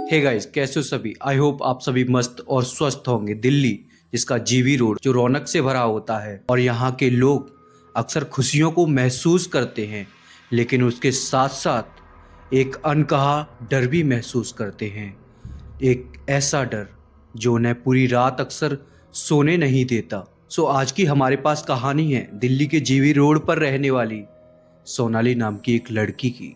Hey guys, कैसे हो सभी। आई होप आप सभी मस्त और स्वस्थ होंगे। दिल्ली, जिसका जीवी रोड जो रौनक से भरा होता है और यहाँ के लोग अक्सर खुशियों को महसूस करते हैं, लेकिन उसके साथ साथ एक अनकहा डर भी महसूस करते हैं। एक ऐसा डर जो उन्हें पूरी रात अक्सर सोने नहीं देता। सो आज की हमारे पास कहानी है दिल्ली के जीवी रोड पर रहने वाली सोनाली नाम की एक लड़की की।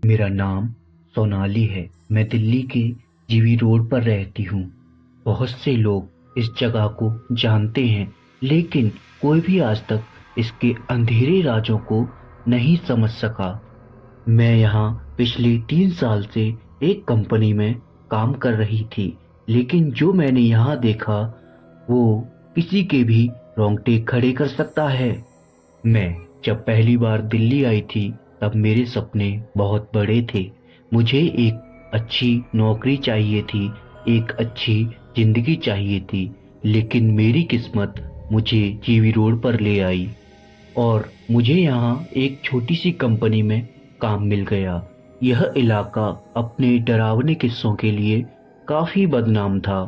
मेरा नाम सोनाली है। मैं दिल्ली के जीवी रोड पर रहती हूँ। बहुत से लोग इस जगह को जानते हैं, लेकिन कोई भी आज तक इसके अंधेरे राजों को नहीं समझ सका। मैं यहाँ पिछले 3 साल से एक कंपनी में काम कर रही थी, लेकिन जो मैंने यहाँ देखा वो किसी के भी रोंगटे खड़े कर सकता है। मैं जब पहली बार दिल्ली आई थी तब मेरे सपने बहुत बड़े थे। मुझे एक अच्छी नौकरी चाहिए थी, एक अच्छी जिंदगी चाहिए थी, लेकिन मेरी किस्मत मुझे जीवी रोड पर ले आई और मुझे यहाँ एक छोटी सी कंपनी में काम मिल गया। यह इलाका अपने डरावने किस्सों के लिए काफ़ी बदनाम था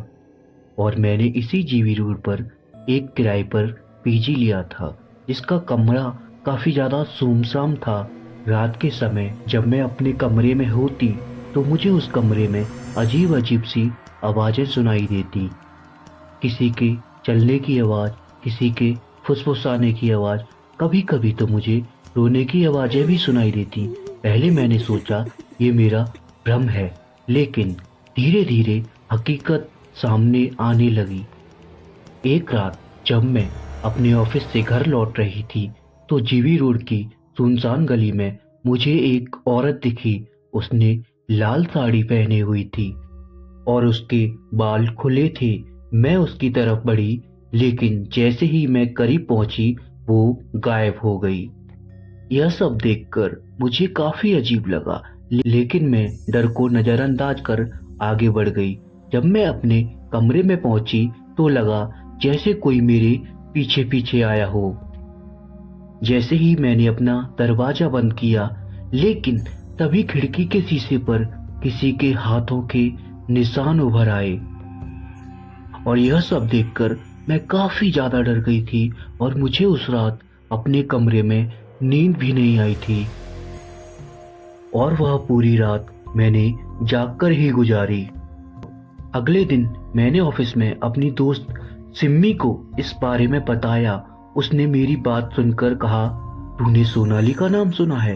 और मैंने इसी जीवी रोड पर एक किराए पर पीजी लिया था, जिसका कमरा काफ़ी ज़्यादा सुमसाम था। रात के समय जब मैं अपने कमरे में होती तो मुझे उस कमरे में अजीब अजीब सी आवाज़ें सुनाई देती। किसी के चलने की आवाज़, किसी के फुसफुसाने की आवाज़, कभी कभी तो मुझे रोने की आवाज़ें भी सुनाई देती। पहले मैंने सोचा ये मेरा भ्रम है, लेकिन धीरे धीरे हकीकत सामने आने लगी। एक रात जब मैं अपने ऑफिस से घर लौट रही थी तो जीवी रोड की सुनसान गली में मुझे एक औरत दिखी। उसने लाल साड़ी पहनी हुई थी और उसके बाल खुले थे। मैं उसकी तरफ बढ़ी, लेकिन जैसे ही मैं करीब पहुंची वो गायब हो गई। यह सब देखकर मुझे काफी अजीब लगा, लेकिन मैं डर को नजरअंदाज कर आगे बढ़ गई। जब मैं अपने कमरे में पहुंची तो लगा जैसे कोई मेरे पीछे पीछे आया हो। जैसे ही मैंने अपना दरवाजा बंद किया, लेकिन तभी खिड़की के शीशे पर किसी के हाथों के निशान उभर आए और यह सब देखकर मैं काफी ज्यादा डर गई थी और मुझे उस रात अपने कमरे में नींद भी नहीं आई थी और वह पूरी रात मैंने जागकर ही गुजारी। अगले दिन मैंने ऑफिस में अपनी दोस्त सिम्मी को इस बारे में बताया। उसने मेरी बात सुनकर कहा, तूने सोनाली का नाम सुना है?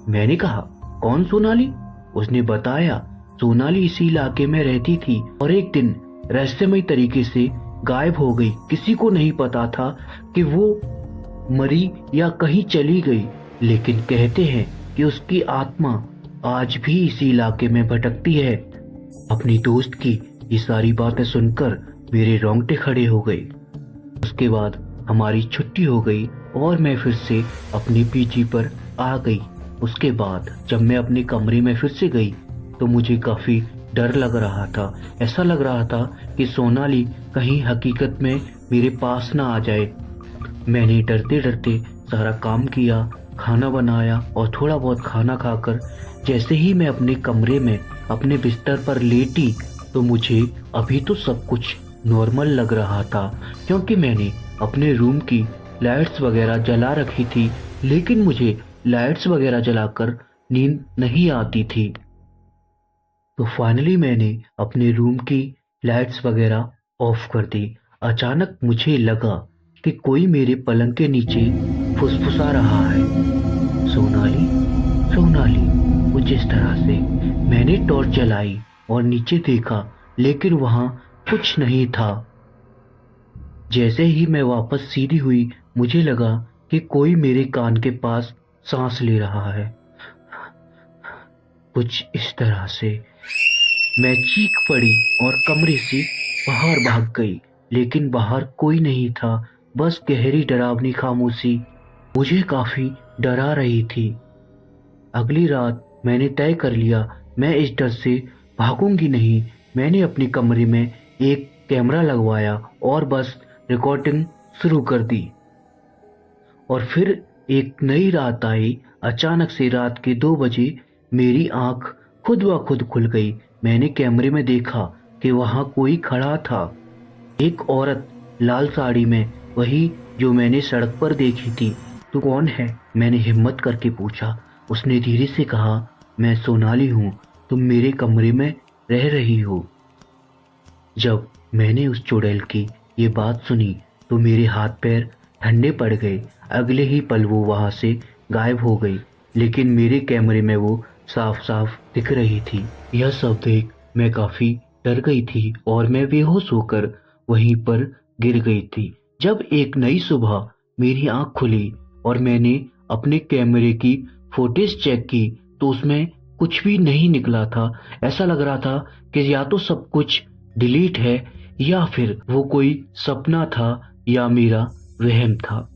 मैंने कहा, कौन सोनाली? उसने बताया, सोनाली इसी इलाके में रहती थी और एक दिन रहस्यमय तरीके से गायब हो गई। किसी को नहीं पता था कि वो मरी या कहीं चली गई, लेकिन कहते हैं कि उसकी आत्मा आज भी इसी इलाके में भटकती है। अपनी दोस्त की ये सारी बातें सुनकर मेरे रोंगटे खड़े हो गए। उसके बाद हमारी छुट्टी हो गई और मैं फिर से अपनी पीजी पर आ गई। उसके बाद जब मैं अपने कमरे में फिर से गई तो मुझे काफी डर लग रहा था। ऐसा लग रहा था कि सोनाली कहीं हकीकत में मेरे पास ना आ जाए। मैंने डरते डरते सारा काम किया, खाना बनाया और थोड़ा बहुत खाना खाकर जैसे ही मैं अपने कमरे में अपने बिस्तर पर लेटी तो मुझे अभी तो सब कुछ नॉर्मल लग रहा था, क्योंकि मैंने अपने रूम की लाइट्स वगैरह जला रखी थी, लेकिन मुझे लाइट्स वगैरह जलाकर नींद नहीं आती थी। तो फाइनली मैंने अपने रूम की लाइट्स वगैरह ऑफ कर दी। अचानक मुझे लगा कि कोई मेरे पलंग के नीचे फुसफुसा रहा है, सोनाली, सोनाली, कुछ इस तरह से। मैंने टॉर्च जलाई और नीचे देखा, लेकिन वहां कुछ नहीं था। जैसे ही मैं वापस सीधी हुई मुझे लगा कि कोई मेरे कान के पास सांस ले रहा है, कुछ इस तरह से। मैं चीख पड़ी और कमरे से बाहर भाग गई, लेकिन बाहर कोई नहीं था, बस गहरी डरावनी खामोशी मुझे काफी डरा रही थी। अगली रात मैंने तय कर लिया, मैं इस डर से भागूंगी नहीं। मैंने अपने कमरे में एक कैमरा लगवाया और बस रिकॉर्डिंग शुरू कर दी। और फिर एक नई रात आई। अचानक से रात के 2 बजे मेरी आंख खुद ब खुद खुल गई। मैंने कैमरे में देखा कि वहां कोई खड़ा था, एक औरत लाल साड़ी में, वही जो मैंने सड़क पर देखी थी। तू कौन है? मैंने हिम्मत करके पूछा। उसने धीरे से कहा, मैं सोनाली हूँ, तुम मेरे कमरे में रह रही हो। जब मैंने उस चुड़ैल की ये बात सुनी तो मेरे हाथ पैर ठंडे पड़ गए। अगले ही पल वो वहां से गायब हो गई, लेकिन मेरे कैमरे में वो साफ साफ दिख रही थी। यह सब देख मैं काफी डर गई थी और मैं बेहोश होकर वहीं पर गिर गई थी। जब एक नई सुबह मेरी आंख खुली और मैंने अपने कैमरे की फुटेज चेक की तो उसमें कुछ भी नहीं निकला था। ऐसा लग रहा था कि या तो सब कुछ डिलीट है या फिर वो कोई सपना था या मेरा वहम था।